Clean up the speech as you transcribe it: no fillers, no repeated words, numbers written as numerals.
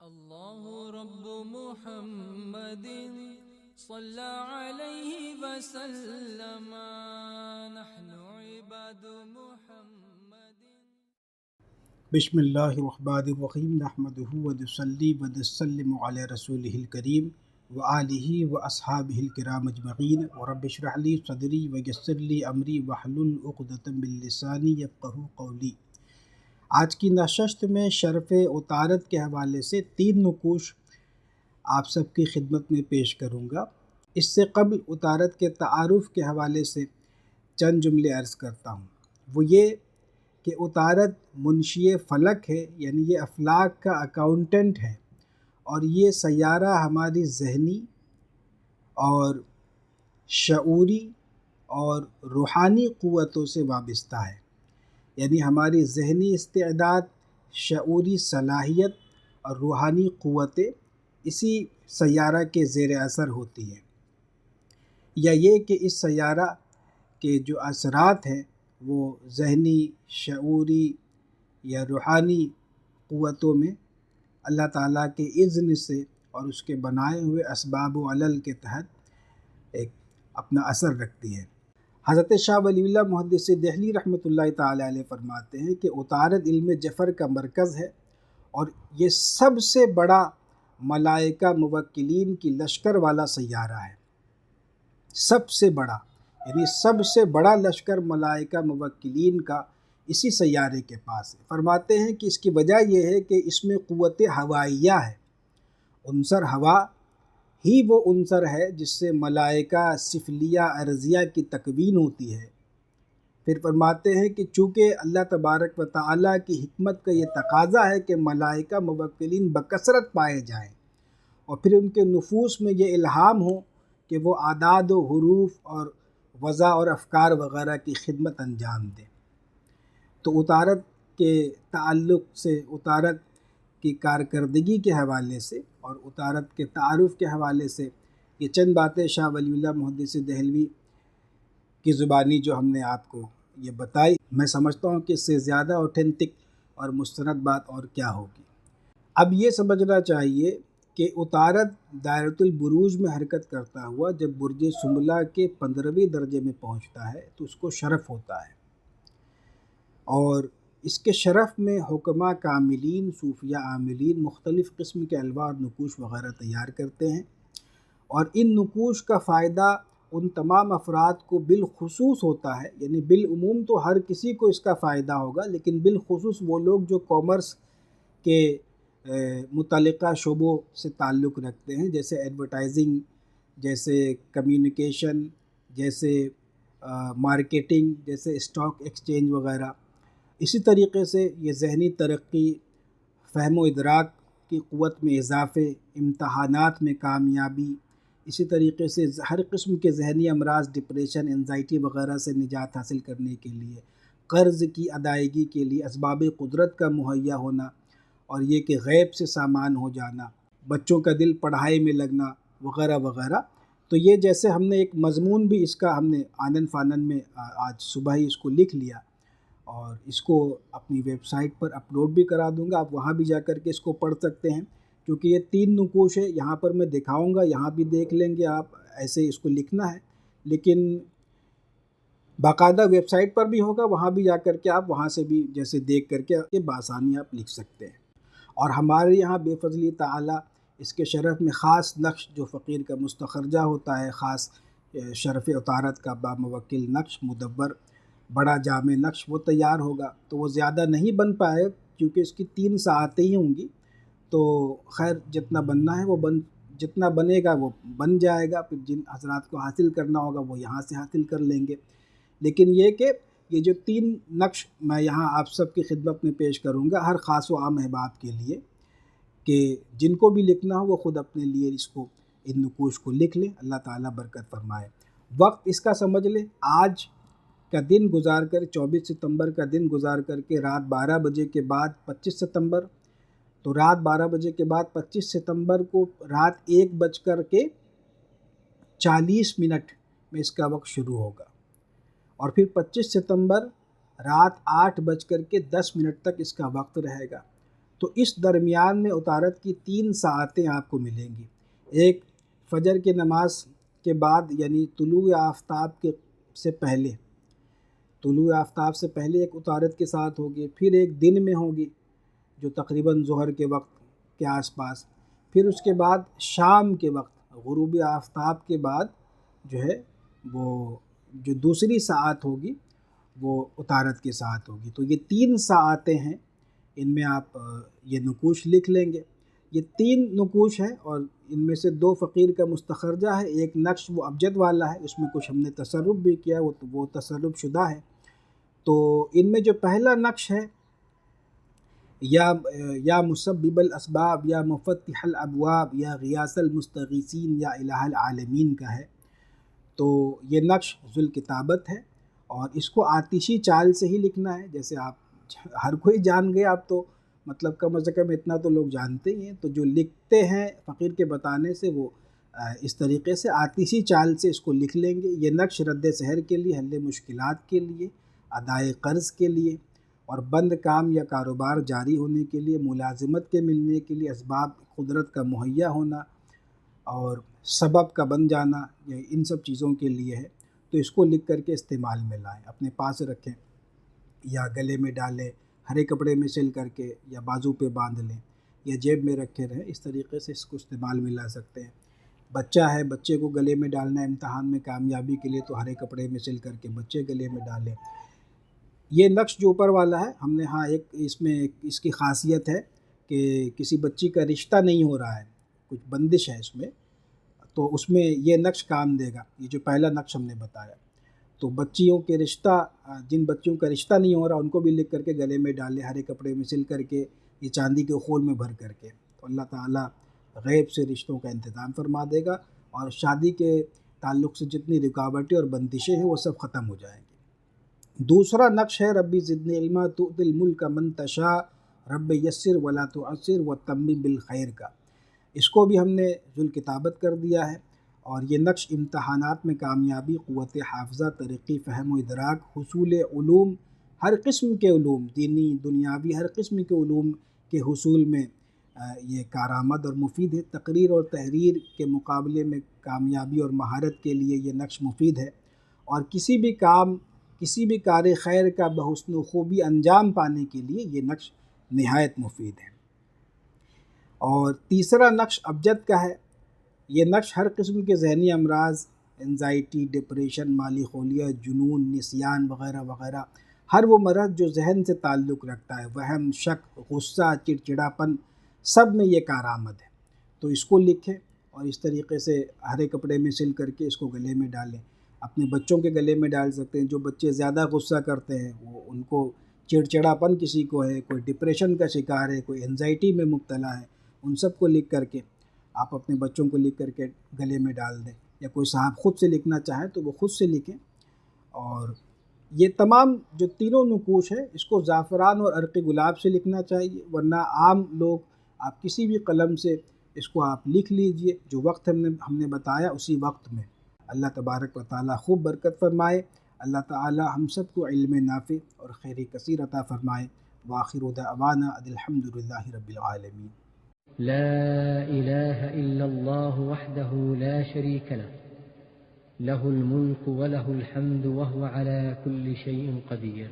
الله رب محمد صلى عليه وسلم نحن عباد محمد. بسم اللہ الرحمن الرحیم نحمدہ ونصلی ونسلم علی رسولہ الکریم وآلہ واصحابہ الکرام اجمعین ورب اشرح لی صدری ویسر لی امری واحلل عقدۃ من لسانی یفقہوا قولی. آج کی نشست میں شرف عطارد کے حوالے سے 3 نقوش آپ سب کی خدمت میں پیش کروں گا. اس سے قبل عطارد کے تعارف کے حوالے سے چند جملے عرض کرتا ہوں. وہ یہ کہ عطارد منشی فلک ہے، یعنی یہ افلاک کا اکاؤنٹنٹ ہے، اور یہ سیارہ ہماری ذہنی اور شعوری اور روحانی قوتوں سے وابستہ ہے. یعنی ہماری ذہنی استعداد، شعوری صلاحیت اور روحانی قوتیں اسی سیارہ کے زیر اثر ہوتی ہیں. یا یہ کہ اس سیارہ کے جو اثرات ہیں وہ ذہنی، شعوری یا روحانی قوتوں میں اللہ تعالیٰ کے اذن سے اور اس کے بنائے ہوئے اسباب و علل کے تحت ایک اپنا اثر رکھتی ہے. حضرت شاہ ولی اللہ محدث دہلی رحمۃ اللہ تعالی علیہ فرماتے ہیں کہ عطارد علم جفر کا مرکز ہے، اور یہ سب سے بڑا ملائکہ موکلین کی لشکر والا سیارہ ہے. سب سے بڑا، یعنی سب سے بڑا لشکر ملائکہ موکلین کا اسی سیارے کے پاس ہے. فرماتے ہیں کہ اس کی وجہ یہ ہے کہ اس میں قوت ہوائیہ ہے. عنصر ہوا ہی وہ عنصر ہے جس سے ملائکہ سفلیہ ارضیہ کی تکوین ہوتی ہے. پھر فرماتے ہیں کہ چونکہ اللہ تبارک و تعالیٰ کی حکمت کا یہ تقاضا ہے کہ ملائکہ موکلین بکثرت پائے جائیں، اور پھر ان کے نفوس میں یہ الہام ہو کہ وہ اعداد و حروف اور وضع اور افکار وغیرہ کی خدمت انجام دیں. تو عطارد کے تعلق سے، عطارد کی کارکردگی کے حوالے سے اور عطارد کے تعارف کے حوالے سے یہ چند باتیں شاہ ولی اللہ محدث دہلوی کی زبانی جو ہم نے آپ کو یہ بتائی، میں سمجھتا ہوں کہ اس سے زیادہ اوتھینٹک اور مستند بات اور کیا ہوگی. اب یہ سمجھنا چاہیے کہ عطارد دائرۃ البروج میں حرکت کرتا ہوا جب برج سنبلہ کے 15ویں درجے میں پہنچتا ہے تو اس کو شرف ہوتا ہے، اور اس کے شرف میں حکماء کاملین، صوفیاء عاملین مختلف قسم کے الواح نقوش وغیرہ تیار کرتے ہیں، اور ان نقوش کا فائدہ ان تمام افراد کو بالخصوص ہوتا ہے. یعنی بالعموم تو ہر کسی کو اس کا فائدہ ہوگا، لیکن بالخصوص وہ لوگ جو کامرس کے متعلقہ شعبوں سے تعلق رکھتے ہیں، جیسے ایڈورٹائزنگ، جیسے کمیونیکیشن، جیسے مارکیٹنگ، جیسے اسٹاک ایکسچینج وغیرہ. اسی طریقے سے یہ ذہنی ترقی، فہم و ادراک کی قوت میں اضافے، امتحانات میں کامیابی، اسی طریقے سے ہر قسم کے ذہنی امراض، ڈپریشن، انزائٹی وغیرہ سے نجات حاصل کرنے کے لیے، قرض کی ادائیگی کے لیے اسباب قدرت کا مہیا ہونا، اور یہ کہ غیب سے سامان ہو جانا، بچوں کا دل پڑھائی میں لگنا وغیرہ وغیرہ. تو یہ جیسے ہم نے ایک مضمون بھی اس کا ہم نے آنن فانن میں آج صبح ہی اس کو لکھ لیا، اور اس کو اپنی ویب سائٹ پر اپلوڈ بھی کرا دوں گا. آپ وہاں بھی جا کر کے اس کو پڑھ سکتے ہیں، کیونکہ یہ 3 نقوش ہے. یہاں پر میں دکھاؤں گا، یہاں بھی دیکھ لیں گے آپ، ایسے اس کو لکھنا ہے، لیکن باقاعدہ ویب سائٹ پر بھی ہوگا، وہاں بھی جا کر کے آپ وہاں سے بھی جیسے دیکھ کر کے بآسانی آپ لکھ سکتے ہیں. اور ہمارے یہاں بے فضلی تعالیٰ اس کے شرف میں خاص نقش جو فقیر کا مستخرجہ ہوتا ہے، خاص شرف عطارد کا باموکل نقش مدور، بڑا جامع نقش وہ تیار ہوگا. تو وہ زیادہ نہیں بن پائے کیونکہ اس کی 3 ساعتیں ہی ہوں گی. تو خیر جتنا بننا ہے وہ جتنا بنے گا وہ بن جائے گا. پھر جن حضرات کو حاصل کرنا ہوگا وہ یہاں سے حاصل کر لیں گے. لیکن یہ کہ یہ جو 3 نقش میں یہاں آپ سب کی خدمت میں پیش کروں گا، ہر خاص و عام احباب کے لیے، کہ جن کو بھی لکھنا ہو وہ خود اپنے لیے اس کو، ان نقوش کو لکھ لیں. اللہ تعالیٰ برکت فرمائے. وقت اس کا سمجھ لیں، آج کا دن گزار کر 24 ستمبر کا دن گزار کر کے رات 12 بجے کے بعد 25 ستمبر، تو رات 12 بجے کے بعد 25 ستمبر کو رات 1:40 میں اس کا وقت شروع ہوگا، اور پھر 25 ستمبر رات 8:10 تک اس کا وقت رہے گا. تو اس درمیان میں عطارد کی 3 ساعتیں آپ کو ملیں گی۔ ایک فجر کی نماز کے بعد یعنی طلوع آفتاب سے پہلے، طلوع آفتاب سے پہلے ایک عطارد کے ساتھ ہوگی، پھر ایک دن میں ہوگی جو تقریباً ظہر کے وقت کے آس پاس، پھر اس کے بعد شام کے وقت غروب آفتاب کے بعد جو ہے وہ جو دوسری ساعت ہوگی وہ عطارد کے ساتھ ہوگی۔ تو یہ 3 ساعتیں ہیں، ان میں آپ یہ نقوش لکھ لیں گے۔ یہ 3 نقوش ہیں اور ان میں سے 2 فقیر کا مستخرجہ ہے، ایک نقش وہ ابجد والا ہے، اس میں کچھ ہم نے تصرف بھی کیا، وہ تصرف شدہ ہے۔ تو ان میں جو پہلا نقش ہے یا مسبب الاسباب یا مفتح الابواب یا غیاث المستغیثین یا الہ العالمین کا ہے، تو یہ نقش ذوالکتابت ہے اور اس کو آتشی چال سے ہی لکھنا ہے۔ جیسے آپ ہر کوئی جان گئے، آپ تو مطلب کم از کم اتنا تو لوگ جانتے ہی ہیں، تو جو لکھتے ہیں فقیر کے بتانے سے وہ اس طریقے سے آتشی چال سے اس کو لکھ لیں گے۔ یہ نقش رد سحر کے لیے، حل مشکلات کے لیے، ادائے قرض کے لیے اور بند کام یا کاروبار جاری ہونے کے لیے، ملازمت کے ملنے کے لیے، اسباب قدرت کا مہیا ہونا اور سبب کا بن جانا، یہ ان سب چیزوں کے لیے ہے۔ تو اس کو لکھ کر کے استعمال میں لائیں، اپنے پاس رکھیں یا گلے میں ڈالیں، ہرے کپڑے میں سل کر کے یا بازو پہ باندھ لیں یا جیب میں رکھے رہیں، اس طریقے سے اس کو استعمال میں لا سکتے ہیں۔ بچہ ہے، بچے کو گلے میں ڈالنا ہے امتحان میں کامیابی کے لیے، تو ہرے کپڑے میں سل کر کے بچے گلے میں ڈالیں۔ یہ نقش جو اوپر والا ہے ہم نے ایک اس میں اس کی خاصیت ہے کہ کسی بچی کا رشتہ نہیں ہو رہا ہے، کچھ بندش ہے اس میں، تو اس میں یہ نقش کام دے گا۔ یہ جو پہلا نقش ہم نے بتایا، تو بچیوں کے رشتہ، جن بچیوں کا رشتہ نہیں ہو رہا ان کو بھی لکھ کر کے گلے میں ڈالے، ہرے کپڑے میں سل کر کے، یہ چاندی کے خول میں بھر کر کے، تو اللہ تعالیٰ غیب سے رشتوں کا انتظام فرما دے گا اور شادی کے تعلق سے جتنی رکاوٹیں اور بندشیں ہیں وہ سب ختم ہو جائیں گی۔ دوسرا نقش ہے ربی زدنی علما تؤتی الملک من تشاء رب یسر ولا تعسر وتمم بالخیر کا، اس کو بھی ہم نے ذوالکتابت کر دیا ہے۔ اور یہ نقش امتحانات میں کامیابی، قوت حافظہ، ترقی، فہم و ادراک، حصول علوم، ہر قسم کے علوم، دینی دنیاوی ہر قسم کے علوم کے حصول میں یہ کارآمد اور مفید ہے۔ تقریر اور تحریر کے مقابلے میں کامیابی اور مہارت کے لیے یہ نقش مفید ہے، اور کسی بھی کار خیر کا بحسن و خوبی انجام پانے کے لیے یہ نقش نہایت مفید ہے۔ اور تیسرا نقش ابجد کا ہے۔ یہ نقش ہر قسم کے ذہنی امراض، انزائٹی، ڈپریشن، مالی خولیہ، جنون، نسیان وغیرہ وغیرہ، ہر وہ مرض جو ذہن سے تعلق رکھتا ہے، وہم، شک، غصہ، چڑچڑاپن، سب میں یہ کارآمد ہے۔ تو اس کو لکھیں اور اس طریقے سے ہرے کپڑے میں سل کر کے اس کو گلے میں ڈالیں۔ اپنے بچوں کے گلے میں ڈال سکتے ہیں، جو بچے زیادہ غصہ کرتے ہیں، وہ ان کو چڑچڑاپن کسی کو ہے، کوئی ڈپریشن کا شکار ہے، کوئی انزائٹی میں مبتلا ہے، ان سب کو لکھ کر کے آپ اپنے بچوں کو لکھ کر کے گلے میں ڈال دیں، یا کوئی صاحب خود سے لکھنا چاہیں تو وہ خود سے لکھیں۔ اور یہ تمام جو تینوں نقوش ہیں اس کو زعفران اور عرق گلاب سے لکھنا چاہیے، ورنہ عام لوگ آپ کسی بھی قلم سے اس کو آپ لکھ لیجئے، جو وقت ہم نے بتایا اسی وقت میں۔ اللہ تبارک و تعالیٰ خوب برکت فرمائے، اللہ تعالیٰ ہم سب کو علم نافع اور خیر کثیر عطا فرمائے۔ وآخر دعوانا الحمد للہ رب العالمین۔ لا إله إلا الله وحده لا شريك له له الملك وله الحمد وهو على كل شيء قدير۔